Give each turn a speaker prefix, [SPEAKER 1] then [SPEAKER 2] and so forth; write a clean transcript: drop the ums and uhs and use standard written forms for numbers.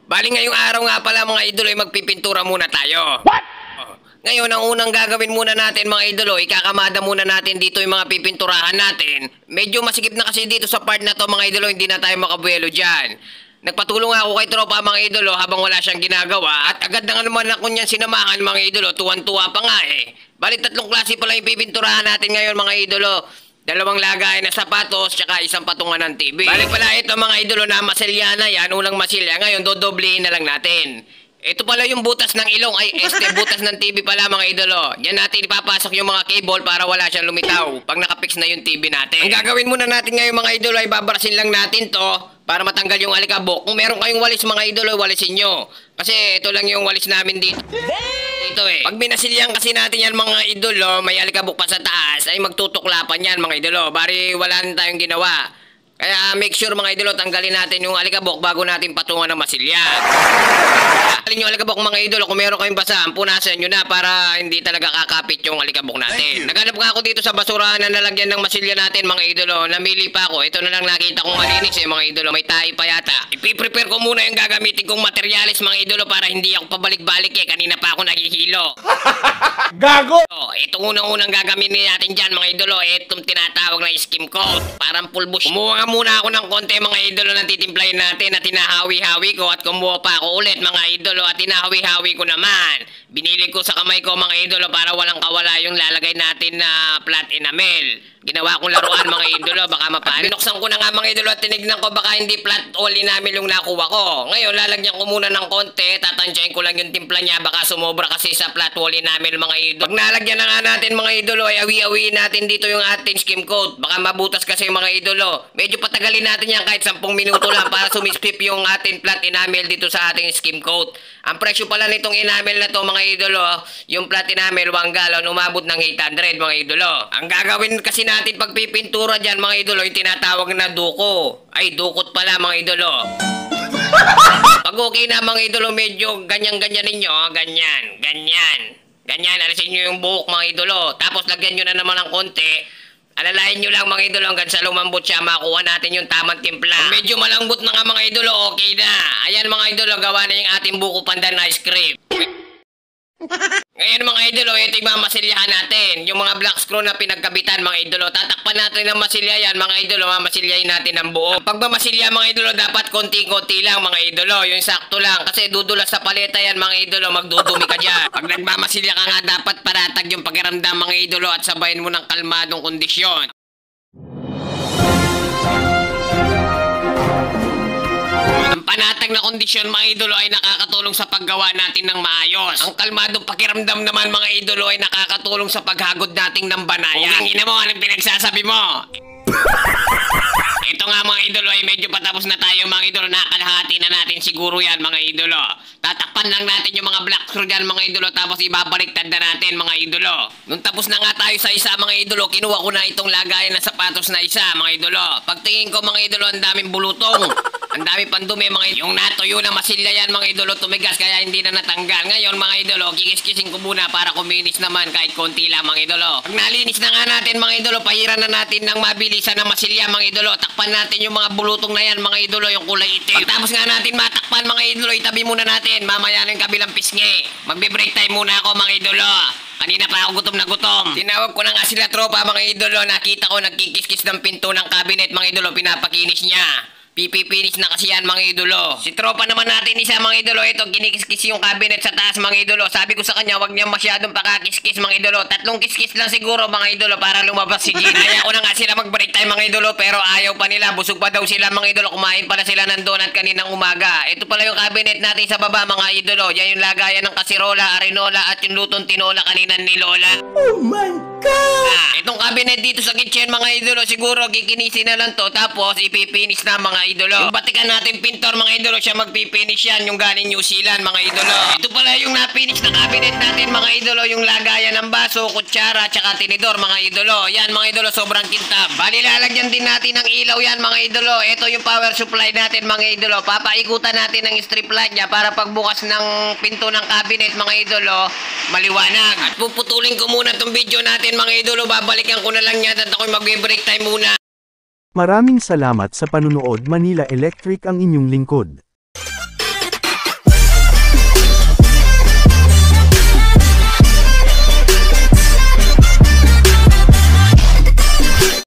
[SPEAKER 1] Bali ngayong araw nga pala mga idolo ay magpipintura muna tayo. What? Ngayon, ang unang gagawin muna natin mga idolo, ikakamada muna natin dito yung mga pipinturahan natin. Medyo masikip na kasi dito sa part na to mga idolo, hindi na tayo makabuelo dyan. Nagpatulong ako kay tropa mga idolo habang wala siyang ginagawa at agad na nga naman ako niyan sinamahan mga idolo, tuwan-tuwa pa nga eh. Bali tatlong klase pala yung pipinturahan natin ngayon mga idolo. Dalawang lagay na sapatos tsaka isang patungan ng TV. Bali pala ito mga idolo na masilya na yan, unang masilya. Ngayon dodoblehin na lang natin. Ito pala yung butas ng ilong, butas ng TV pala mga idolo. Diyan natin ipapasok yung mga cable para wala siyang lumitaw pag nakapix na yung TV natin. Ang gagawin muna natin ngayon mga idolo ay babarasin lang natin to para matanggal yung alikabok. Kung meron kayong walis mga idolo, walisin nyo. Kasi ito lang yung walis namin dito. Dito eh. Pag binasilyan kasi natin yan mga idolo, may alikabok pa sa taas, ay magtutuklapan yan mga idolo. Bari wala na tayong ginawa. Kaya make sure mga idolo, tanggalin natin yung alikabok bago natin patungan ng masilya. Tanggalin yung alikabok mga idolo, kung meron kayong basa, punasan nyo na para hindi talaga kakapit yung alikabok natin. Naghanap nga ako dito sa basurahan na nalagyan ng masilya natin mga idolo. Namili pa ako, ito na lang nakita kong malinis mga idolo, may tahi pa yata. Ipiprepare ko muna yung gagamitin kong materialis mga idolo para hindi ako pabalik-balik eh, kanina pa ako naghihilo.
[SPEAKER 2] Gago!
[SPEAKER 1] Itong unang-unang gagamitin natin dyan mga idolo, itong tinatawag na skim coat. Parang pulbos. Kumuha nga muna ako ng konti mga idolo na titimplahin natin at tinahawi-hawi ko at kumuha pa ako ulit mga idolo at tinahawi-hawi ko naman. Binili ko sa kamay ko mga idolo para walang kawala yung lalagay natin na flat enamel. Ginawa kong laruan mga idolo, baka mapaan. Binuksan ko na nga mga idolo at tinignan ko baka hindi flat only namin yung nakuha ko. Ngayon lalagyan ko muna ng konti, tatansyahin ko lang yung timpla niya, baka sumobra kasi sa flat only namin mga idolo. Pag nalagyan na nga natin mga idolo ay awi-awiin natin dito yung ating skim coat. Baka mabutas kasi mga idolo. Medyo patagalin natin yan kahit 10 minuto lang para sumispip yung ating flat enamel dito sa ating skim coat. Ang presyo pala nitong enamel na to mga idolo, yung flat enamel 1 gallon umabot ng 800 mga idolo. Ang gagawin kasi natin pagpipintura dyan mga idolo, yung tinatawag na duko. Ay, dukot pala mga idolo. Pag okay na mga idolo, medyo ganyan-ganyan ninyo, ganyan, ganyan. Ganyan, alisin nyo yung buhok mga idolo. Tapos lagyan nyo na naman ng konti. Alalayan nyo lang mga idolo hanggang sa lumambot siya, makuha natin yung tamang timpla. Kung medyo malambot na nga mga idolo, okay na. Ayan mga idolo, gawa na yung ating buko pandan ice cream. Ngayon mga idolo, ito yung mga masilyahan natin. Yung mga black screw na pinagkabitan mga idolo. Tatakpan natin ng masilya yan mga idolo, mamasilyahin natin ang buo. Pag mamasilya mga idolo, dapat konti-konti lang mga idolo. Yung sakto lang, kasi dudulas sa paleta yan mga idolo, magdudumi ka dyan. Pag nagmamasilya ka nga, dapat paratag yung pakiramdam mga idolo at sabayin mo ng kalmadong kondisyon. Ang panatag na kondisyon mga idolo ay nakakatulong sa paggawa natin ng maayos. Ang kalmadong pakiramdam naman mga idolo ay nakakatulong sa paghagod nating ng banaya. Ang ina mo, anong pinagsasabi mo? Ito nga mga idolo ay medyo patapos na tayo mga idolo. Nakalahati na natin siguro yan mga idolo. Tatakpan lang natin yung mga black screw dyan mga idolo, tapos ibabaliktad na natin mga idolo. Nung tapos na nga tayo sa isa mga idolo, kinuha ko na itong lagayan ng sapatos na isa mga idolo. Pagtingin ko mga idolo, ang daming bulutong. Ang dami pandumi mga idolo. Yung natuyo na masilya yan mga idolo, tumigas kaya hindi na natanggal. Ngayon mga idolo, kikis-kising ko muna para kuminis naman kahit konti lang mga idolo. Pag nalinis na nga natin mga idolo, pahiran na natin ng mabilisan na masilya mga idolo. Takpan natin yung mga bulutong na yan mga idolo, yung kulay itim. Pagtapos nga natin matakpan mga idolo, itabi muna natin. Mamaya ng kabilang pisngi. Magbe-break time muna ako mga idolo. Kanina pa ako gutom na gutom. Tinawag ko na nga sila tropa mga idolo. Nakita ko nagkikis-kis ng pinto ng cabinet mga idolo, pinapakinis niya. Pipipinis na kasi yan mga idolo. Si tropa naman natin isa mga idolo, ito kinikis-kis yung cabinet sa taas mga idolo. Sabi ko sa kanya, wag niya masyadong pakakis-kis mga idolo. 3 kiss-kiss lang siguro mga idolo para lumabas si Gina. Kaya ko na nga sila mag-break time mga idolo, pero ayaw pa nila. Busog pa daw sila mga idolo. Kumain pala sila ng donut kaninang umaga. Ito pala yung cabinet natin sa baba mga idolo. Yan yung lagayan ng kasirola, arenola at yung lutong tinola kaninang ni Lola.
[SPEAKER 2] Oh my God!
[SPEAKER 1] Itong cabinet dito sa kitchen mga idolo, siguro kikinisin na lang to, tapos ipipinis na mga idolo. Yung batikan natin pintor mga idolo, siya magpipinis yan, yung galing New Zealand mga idolo. Ito pala yung napinis na cabinet natin mga idolo, yung lagayan ng baso, kutsara, tsaka tinidor mga idolo. Yan mga idolo, sobrang kintab. Bali lalagyan din natin ng ilaw yan mga idolo. Ito yung power supply natin mga idolo. Papaikutan natin ng strip light niya para pagbukas ng pinto ng cabinet mga idolo, maliwanag. At puputulin ko muna tong video natin mga idolo, babalikan ko na lang yan at ako'y magbe-break time muna.
[SPEAKER 3] Maraming salamat sa panunood. Manila Electric ang inyong lingkod.